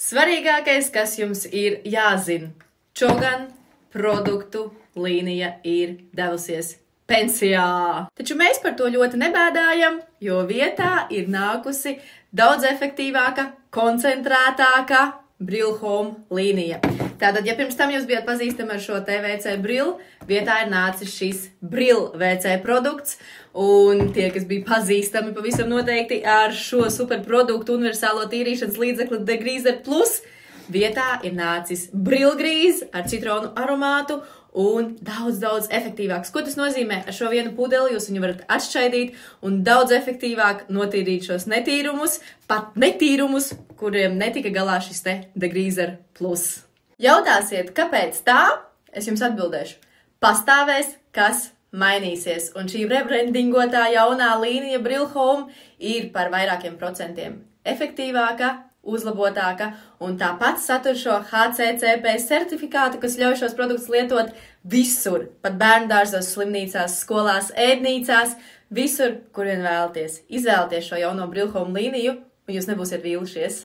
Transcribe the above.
Svarīgākais, kas jums ir jāzina, Čogan produktu līnija ir devusies pensijā. Taču mēs par to ļoti nebēdājam, jo vietā ir nākusi daudz efektīvāka, koncentrētāka Brill Home līnija. Tātad, ja pirms tam jūs bijat pazīstami ar šo TVC Brill, vietā ir nācis šis Brill VC produkts, un tie, kas bija pazīstami pavisam noteikti ar šo superproduktu universālo tīrīšanas līdzekli Degreaser Plus, vietā ir nācis Brill Grease ar citronu aromātu un daudz efektīvāks. Ko tas nozīmē? Ar šo vienu pudeli jūs viņu varat atšķaidīt un daudz efektīvāk notīrīt šos netīrumus, pat netīrumus, kuriem netika galā šis te Degreaser Plus. Jautāsiet, kāpēc tā? Es jums atbildēšu. Pastāvēs, kas mainīsies, un šī rebrandingotā jaunā līnija Brill Home ir par vairākiem procentiem efektīvāka, uzlabotāka, un tāpat satur šo HCCP certifikātu, kas ļauj šos produktus lietot visur, pat bērndārzos, slimnīcās, skolās, ēdnīcās, visur, kur vien vēlaties. Izvēlieties šo jauno Brill Home līniju, un jūs nebūsiet vīlušies.